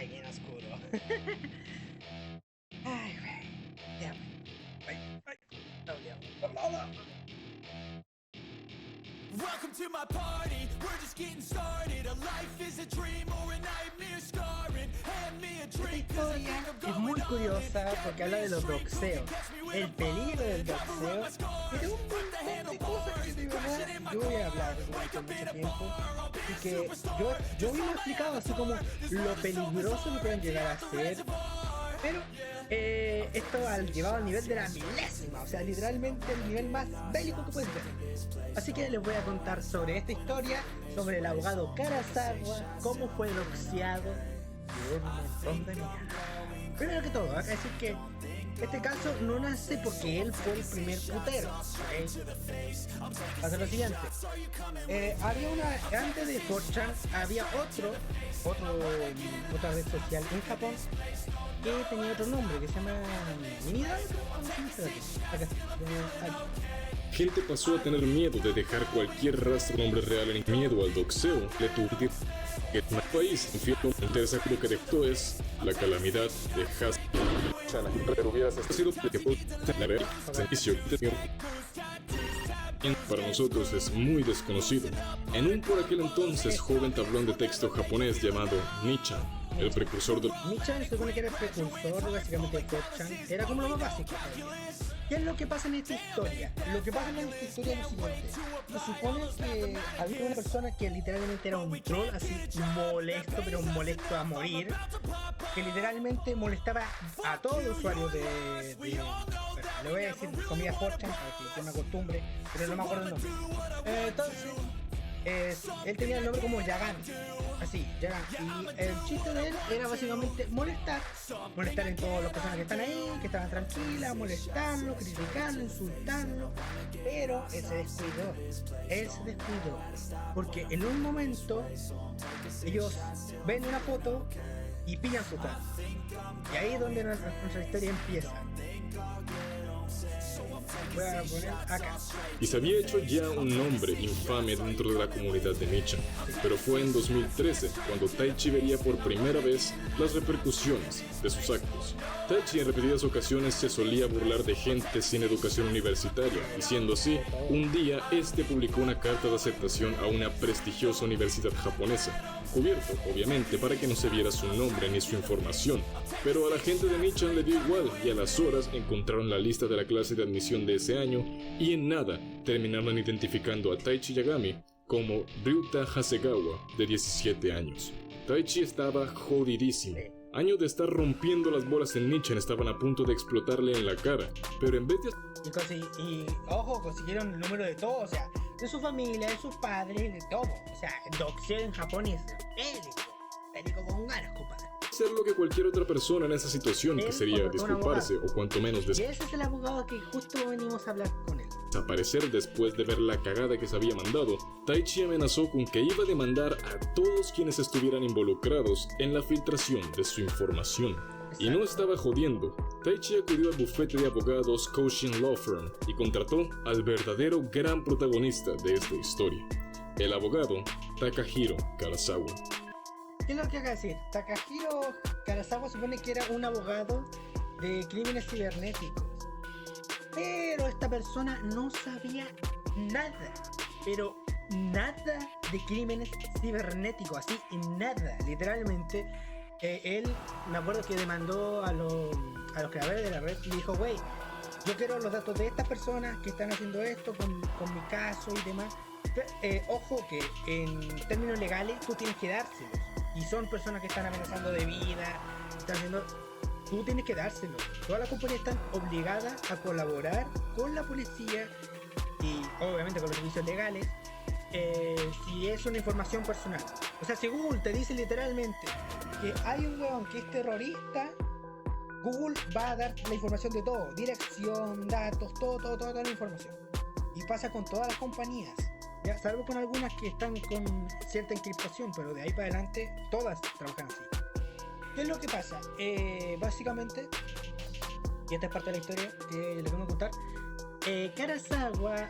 Ay, bien oscuro. Ay, güey. Ya, ay. No, ya. Welcome to my party, we're just getting started. A life is a dream or a nightmare scarring. Hand me a Esta drink, 'cause I historia think I'm es going muy all curiosa in. porque habla de los doxeos, el peligro del doxeo y de un montón de cosas que de verdad yo voy a hablar durante mucho tiempo y que yo mismo he explicado así como lo peligroso que pueden llegar a ser, pero esto al llevado al nivel de la milésima, o sea, literalmente el nivel más bélico que puedes ver. Así que les voy a contar sobre esta historia, sobre el abogado Karazawa, cómo fue doxeado y un montón de mierda. Primero que todo, hay que decir que este caso no nace porque él fue el primer putero. Pasa lo siguiente. Había antes de 4chan, había otra red social en Japón que tenía otro nombre, que se llama Minidal. Acá está. Gente pasó a tener miedo de dejar cualquier rastro de nombre real en miedo al doxeo. Le tuvo que en el país, un fiel interés que dejó es la calamidad de Has. Pero hubieras sido que puede tener el servicio para nosotros es muy desconocido. En un por aquel entonces joven tablón de texto japonés llamado Nichan, el precursor de... Nichan se supone que era el precursor básicamente de 4chan, era como lo más básico. ¿Qué es lo que pasa en esta historia? Lo que pasa en esta historia es lo siguiente. Se supone que había una persona que literalmente era un troll, así molesto, pero molesto a morir, que literalmente molestaba a todo el usuario de bueno, le voy a decir comida 4chan, porque es una costumbre, pero no me acuerdo el nombre. Entonces, él tenía el nombre como Yagan, así, Yagan, y el chiste de él era básicamente molestar en todas las personas que están ahí, que estaban tranquilas, molestarlo, criticarlo, insultarlo, pero él se descuidó, porque en un momento ellos ven una foto y pillan su cara, y ahí es donde nuestra historia empieza. Voy a poner acá. Y se había hecho ya un nombre infame dentro de la comunidad de Nichan, pero fue en 2013 cuando Taichi vería por primera vez las repercusiones de sus actos. Taichi en repetidas ocasiones se solía burlar de gente sin educación universitaria, y siendo así, un día este publicó una carta de aceptación a una prestigiosa universidad japonesa, cubierto, obviamente, para que no se viera su nombre ni su información. Pero a la gente de Nichan le dio igual, y a las horas encontraron la lista de la clase de admisión de ese año, y en nada terminaron identificando a Taichi Yagami como Ryuta Hasegawa, de 17 años. Taichi estaba jodidísimo. Años de estar rompiendo las bolas en Nichan estaban a punto de explotarle en la cara, pero en vez de... Y ojo, consiguieron el número de todo, o sea, de su familia, de sus padres, de todo. O sea, el doxeo en Japón es bélico con ganas, compadre. Hacer lo que cualquier otra persona en esa situación, que sería disculparse o cuanto menos y ese es el abogado que justo venimos a hablar con él. Desaparecer después de ver la cagada que se había mandado. Taichi amenazó con que iba a demandar a todos quienes estuvieran involucrados en la filtración de su información. Exacto. Y no estaba jodiendo. Taichi acudió al bufete de abogados Koshin Law Firm y contrató al verdadero gran protagonista de esta historia, el abogado Takahiro Karazawa. ¿Qué es lo que acaba de decir? Takahiro Karazawa supone que era un abogado de crímenes cibernéticos, pero esta persona no sabía nada, pero nada de crímenes cibernéticos, así, nada, literalmente. Él, me acuerdo que demandó a los creadores de la red y dijo, güey, yo quiero los datos de estas personas que están haciendo esto con mi caso y demás. Ojo que en términos legales tú tienes que dárselos, y son personas que están amenazando de vida, están haciendo... Tú tienes que dárselo. Todas las compañías están obligadas a colaborar con la policía y obviamente con los servicios legales si es una información personal. O sea, si Google te dice literalmente que hay un weón que es terrorista, Google va a dar la información de todo, dirección, datos, toda la información. Y pasa con todas las compañías, ya, salvo con algunas que están con cierta encriptación, pero de ahí para adelante todas trabajan así. ¿Qué es lo que pasa? Básicamente, y esta es parte de la historia que les vengo a contar, Karazawa,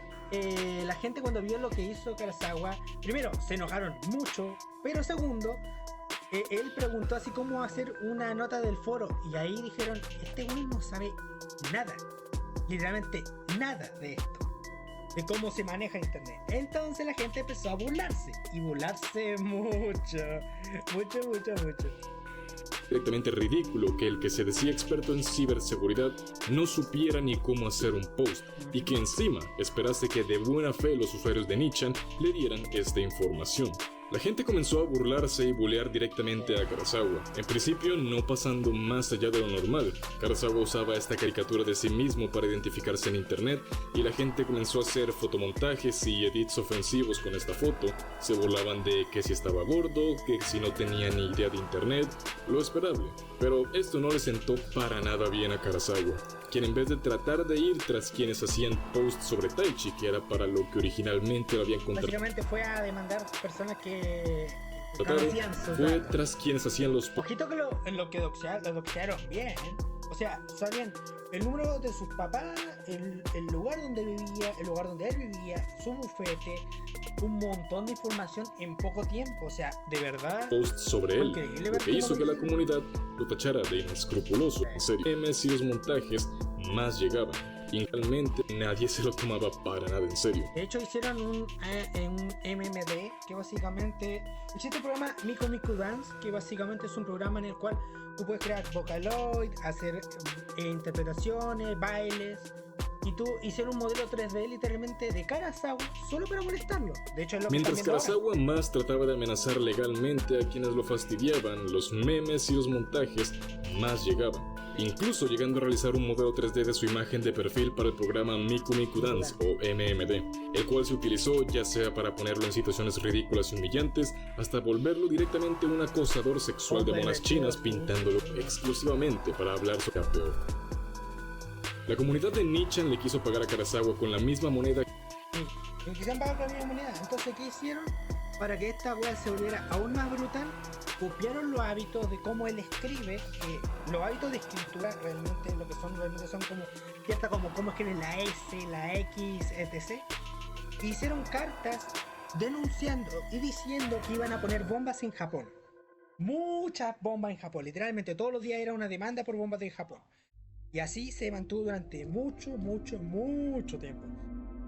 la gente cuando vio lo que hizo Karazawa, primero se enojaron mucho, pero segundo, él preguntó así cómo hacer una nota del foro y ahí dijeron, este güey no sabe nada, literalmente nada de esto, de cómo se maneja internet. Entonces la gente empezó a burlarse y burlarse mucho. Directamente ridículo que el que se decía experto en ciberseguridad no supiera ni cómo hacer un post y que encima esperase que de buena fe los usuarios de Nichan le dieran esta información. La gente comenzó a burlarse y bulear directamente a Karazawa, en principio no pasando más allá de lo normal. Karazawa usaba esta caricatura de sí mismo para identificarse en internet y la gente comenzó a hacer fotomontajes y edits ofensivos con esta foto. Se burlaban de que si estaba gordo, que si no tenía ni idea de internet, lo esperable. Pero esto no le sentó para nada bien a Karazawa, quien en vez de tratar de ir tras quienes hacían posts sobre Taichi, que era para lo que originalmente lo habían contratado, básicamente fue a demandar personas que fue tras quienes hacían los posts. Ojito que lo doxearon bien. O sea, sabían el número de sus papás, el lugar donde vivía, el lugar donde él vivía, su bufete, un montón de información en poco tiempo. O sea, de verdad, posts sobre él, lo que hizo que la comunidad lo tachara de inescrupuloso. En serio, memes y los montajes más llegaban y realmente nadie se lo tomaba para nada en serio. De hecho hicieron un MMD que básicamente existe el programa Miku Miku Dance, que básicamente es un programa en el cual tú puedes crear Vocaloid, hacer interpretaciones, bailes, y tú hicieron un modelo 3D literalmente de Karazawa solo para molestarlo. De hecho es lo que mientras Karazawa más trataba de amenazar legalmente a quienes lo fastidiaban, los memes y los montajes más llegaban, incluso llegando a realizar un modelo 3D de su imagen de perfil para el programa Miku Miku Dance o MMD, el cual se utilizó ya sea para ponerlo en situaciones ridículas y humillantes, hasta volverlo directamente un acosador sexual de monas chinas, pintándolo exclusivamente para hablar sobre la peor. La comunidad de Nichan le quiso pagar a Karazawa con la misma moneda. Sí, le quisieron pagar con la misma moneda. Entonces, ¿qué hicieron? Para que esta wea se volviera aún más brutal, copiaron los hábitos de cómo él escribe, que los hábitos de escritura realmente lo que son como, ya está como cómo escriben la S, la X, etc. E hicieron cartas denunciando y diciendo que iban a poner bombas en Japón. Muchas bombas en Japón, literalmente todos los días era una demanda por bombas en Japón. Y así se mantuvo durante mucho tiempo.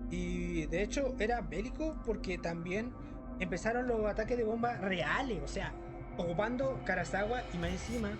Y de hecho era bélico porque también empezaron los ataques de bombas reales, o sea, ocupando Karazawa y más encima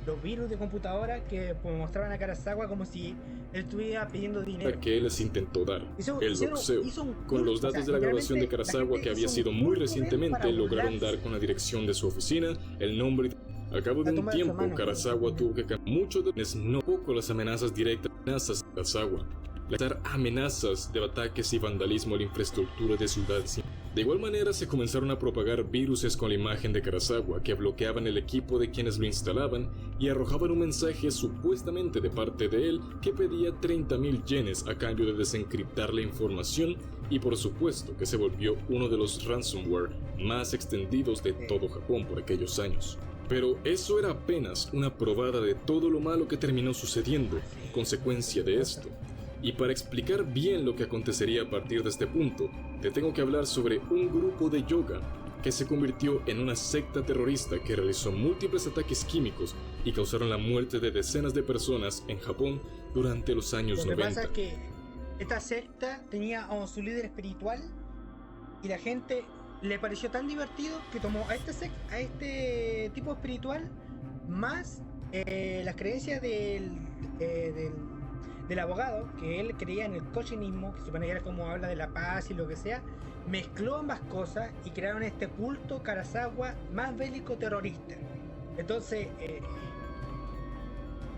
los virus de computadora que mostraban a Karazawa como si él estuviera pidiendo dinero. Que él les intentó dar el doxeo. Con los datos de la grabación de Karazawa que había sido muy recientemente, lograron dar con la dirección de su oficina, el nombre. Al cabo de un tiempo, Karazawa tuvo que cambiar mucho de no poco las amenazas directas de Karazawa, lanzar amenazas de ataques y vandalismo a la infraestructura de ciudades. De igual manera, se comenzaron a propagar viruses con la imagen de Karazawa que bloqueaban el equipo de quienes lo instalaban y arrojaban un mensaje supuestamente de parte de él que pedía 30.000 yenes a cambio de desencriptar la información, y por supuesto que se volvió uno de los ransomware más extendidos de todo Japón por aquellos años. Pero eso era apenas una probada de todo lo malo que terminó sucediendo, consecuencia de esto. Y para explicar bien lo que acontecería a partir de este punto, te tengo que hablar sobre un grupo de yoga que se convirtió en una secta terrorista que realizó múltiples ataques químicos y causaron la muerte de decenas de personas en Japón durante los años 90. Lo que pasa es que esta secta tenía a su líder espiritual y la gente le pareció tan divertido que tomó a este tipo espiritual más las creencias del abogado, que él creía en el cochinismo, que se supone que era como habla de la paz y lo que sea, mezcló ambas cosas y crearon este culto Karazawa más bélico terrorista. Entonces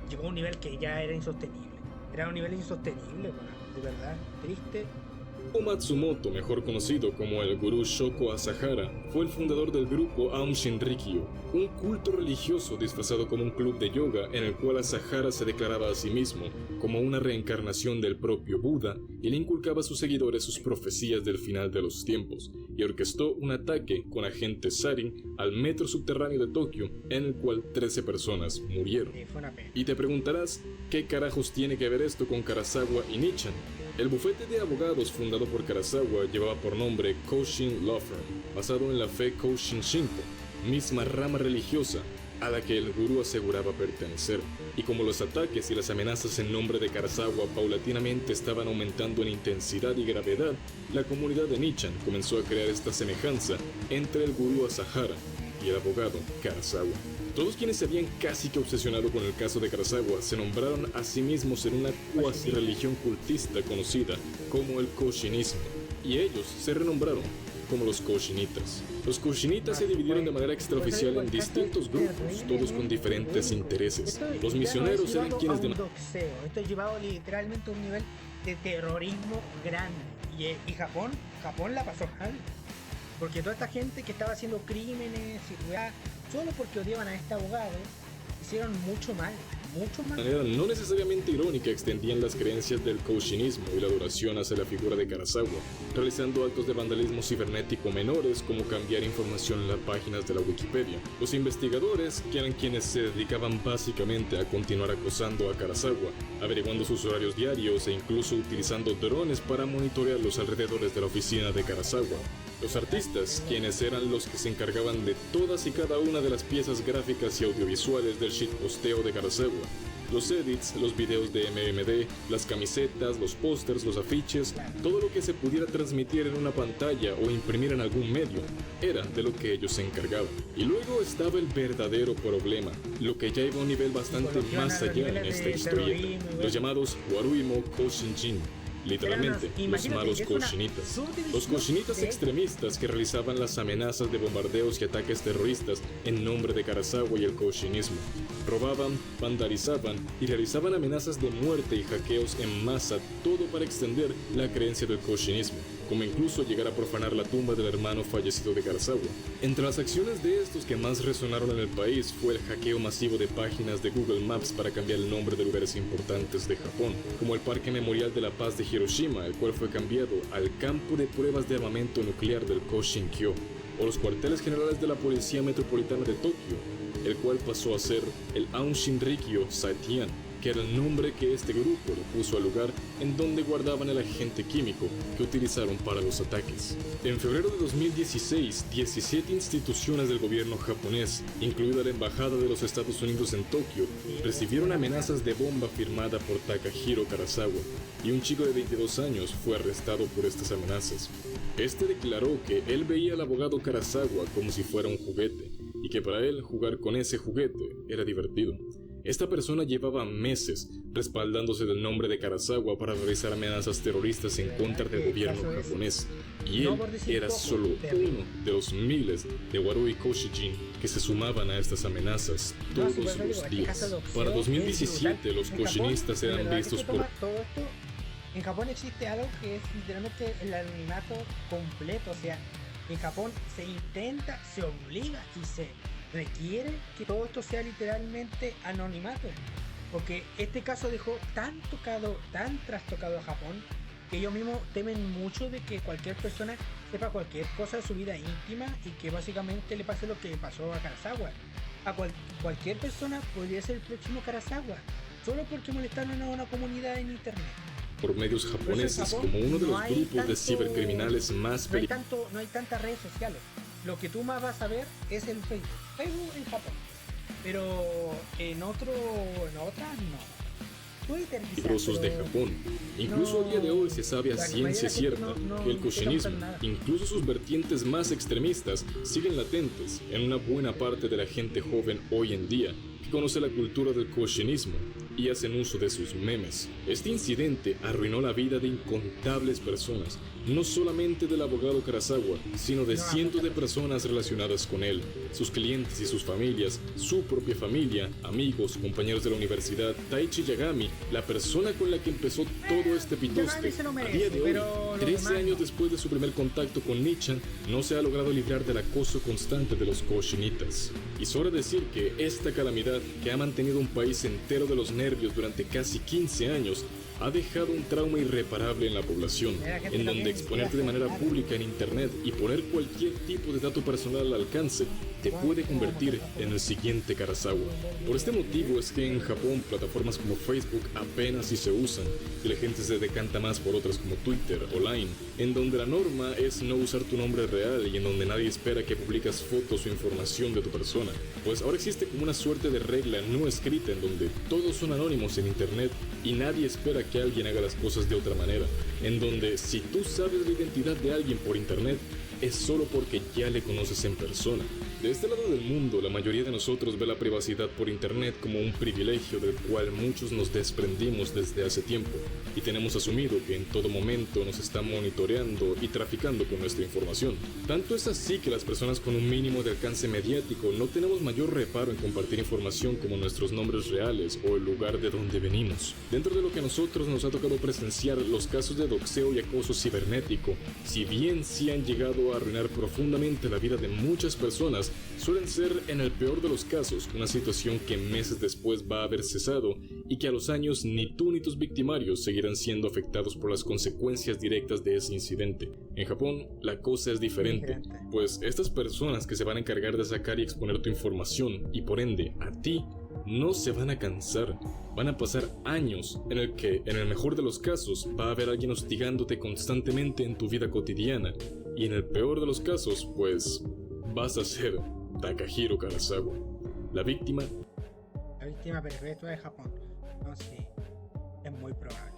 llegó a un nivel que ya era insostenible. Era un nivel insostenible, de verdad, triste. Matsumoto, mejor conocido como el gurú Shoko Asahara, fue el fundador del grupo Aum Shinrikyo, un culto religioso disfrazado como un club de yoga en el cual Asahara se declaraba a sí mismo como una reencarnación del propio Buda y le inculcaba a sus seguidores sus profecías del final de los tiempos, y orquestó un ataque con agentes Sarin al metro subterráneo de Tokio, en el cual 13 personas murieron. Y te preguntarás, ¿qué carajos tiene que ver esto con Karazawa y Nichan? El bufete de abogados fundado por Karazawa llevaba por nombre Koshin Law Firm, basado en la fe Koshin Shinto, misma rama religiosa a la que el gurú aseguraba pertenecer. Y como los ataques y las amenazas en nombre de Karazawa paulatinamente estaban aumentando en intensidad y gravedad, la comunidad de Nichan comenzó a crear esta semejanza entre el gurú Asahara y el abogado Karazawa. Todos quienes se habían casi que obsesionado con el caso de Karazawa se nombraron a sí mismos en una cuasi religión cultista conocida como el Koshinismo, y ellos se renombraron como los Koshinitas. Los Koshinitas se dividieron de manera extraoficial en distintos grupos, todos con diferentes intereses. Los misioneros eran quienes Esto es llevado literalmente a un nivel de terrorismo grande. Y Japón la pasó mal. Porque toda esta gente que estaba haciendo crímenes y weá, solo porque odiaban a este abogado, hicieron mucho mal. De manera no necesariamente irónica extendían las creencias del Koshinismo y la adoración hacia la figura de Karazawa, realizando actos de vandalismo cibernético menores como cambiar información en las páginas de la Wikipedia. Los investigadores, que eran quienes se dedicaban básicamente a continuar acosando a Karazawa, averiguando sus horarios diarios e incluso utilizando drones para monitorear los alrededores de la oficina de Karazawa. Los artistas, quienes eran los que se encargaban de todas y cada una de las piezas gráficas y audiovisuales del shitposteo de Karazawa. Los edits, los videos de MMD, las camisetas, los pósters, los afiches, todo lo que se pudiera transmitir en una pantalla o imprimir en algún medio, era de lo que ellos se encargaban. Y luego estaba el verdadero problema, lo que ya iba a un nivel bastante más allá en esta historieta, los llamados Waruimo Koshinjin. Literalmente, los malos Koshinitas. Los Koshinitas extremistas que realizaban las amenazas de bombardeos y ataques terroristas en nombre de Karazawa y el Koshinismo. Robaban, vandalizaban y realizaban amenazas de muerte y hackeos en masa, todo para extender la creencia del Koshinismo, como incluso llegar a profanar la tumba del hermano fallecido de Karazawa. Entre las acciones de estos que más resonaron en el país fue el hackeo masivo de páginas de Google Maps para cambiar el nombre de lugares importantes de Japón, como el Parque Memorial de la Paz de Hiroshima, el cual fue cambiado al Campo de Pruebas de Armamento Nuclear del Koshinkyo, o los cuarteles generales de la Policía Metropolitana de Tokio, el cual pasó a ser el Aum Shinrikyo Saitian, que era el nombre que este grupo le puso al lugar en donde guardaban el agente químico que utilizaron para los ataques. En febrero de 2016, 17 instituciones del gobierno japonés, incluida la Embajada de los Estados Unidos en Tokio, recibieron amenazas de bomba firmada por Takahiro Karazawa, y un chico de 22 años fue arrestado por estas amenazas. Este declaró que él veía al abogado Karazawa como si fuera un juguete, y que para él jugar con ese juguete era divertido. Esta persona llevaba meses respaldándose del nombre de Karazawa para realizar amenazas terroristas en contra del gobierno japonés, y él era solo uno de los miles de Warui Koshijin que se sumaban a estas amenazas todos los días. Para 2017 los Koshinistas eran vistos por... En Japón existe algo que es literalmente el anonimato completo, o sea, en Japón se intenta, se obliga y se requiere que todo esto sea literalmente anonimato, porque este caso dejó tan trastocado a Japón que ellos mismos temen mucho de que cualquier persona sepa cualquier cosa de su vida íntima y que básicamente le pase lo que pasó a Karazawa. Cualquier persona podría ser el próximo Karazawa, solo porque molestaron a una comunidad en internet. Por medios japoneses como uno de los grupos de cibercriminales más peligrosos. No hay tantas redes sociales. Lo que tú más vas a ver es el Facebook en Japón, pero en otras no. Twitter quizás, peligrosos de Japón. Incluso a día de hoy se sabe a ciencia cierta que el Koshinismo, incluso sus vertientes más extremistas, siguen latentes en una buena parte de la gente joven hoy en día que conoce la cultura del Koshinismo y hacen uso de sus memes. Este incidente arruinó la vida de incontables personas, no solamente del abogado Karazawa, sino de cientos de personas relacionadas con él, sus clientes y sus familias, su propia familia, amigos, compañeros de la universidad. Taichi Yagami, la persona con la que empezó todo este pitoste, a día de hoy, 13 años después de su primer contacto con Nichan, no se ha logrado librar del acoso constante de los Koshinitas. Y sobra decir que esta calamidad, que ha mantenido un país entero de los nervios durante casi 15 años, ha dejado un trauma irreparable en la población, en donde exponerte de manera pública en internet y poner cualquier tipo de dato personal al alcance te puede convertir en el siguiente Karazawa. Por este motivo es que en Japón plataformas como Facebook apenas si se usan y la gente se decanta más por otras como Twitter o Line, en donde la norma es no usar tu nombre real y en donde nadie espera que publicas fotos o información de tu persona. Pues ahora existe como una suerte de regla no escrita en donde todos son anónimos en internet y nadie espera que alguien haga las cosas de otra manera, en donde si tú sabes la identidad de alguien por internet, es solo porque ya le conoces en persona. De este lado del mundo, la mayoría de nosotros ve la privacidad por internet como un privilegio del cual muchos nos desprendimos desde hace tiempo y tenemos asumido que en todo momento nos están monitoreando y traficando con nuestra información. Tanto es así que las personas con un mínimo de alcance mediático no tenemos mayor reparo en compartir información como nuestros nombres reales o el lugar de donde venimos. Dentro de lo que a nosotros nos ha tocado presenciar, los casos de doxeo y acoso cibernético, si bien sí han llegado a arruinar profundamente la vida de muchas personas, suelen ser, en el peor de los casos, una situación que meses después va a haber cesado y que a los años ni tú ni tus victimarios seguirán siendo afectados por las consecuencias directas de ese incidente. En Japón, la cosa es diferente, pues estas personas que se van a encargar de sacar y exponer tu información, y por ende, a ti, no se van a cansar. Van a pasar años en el que, en el mejor de los casos, va a haber alguien hostigándote constantemente en tu vida cotidiana, y en el peor de los casos, pues, vas a ser Takahiro Karazawa, la víctima perpetua de Japón. No sé, es muy probable.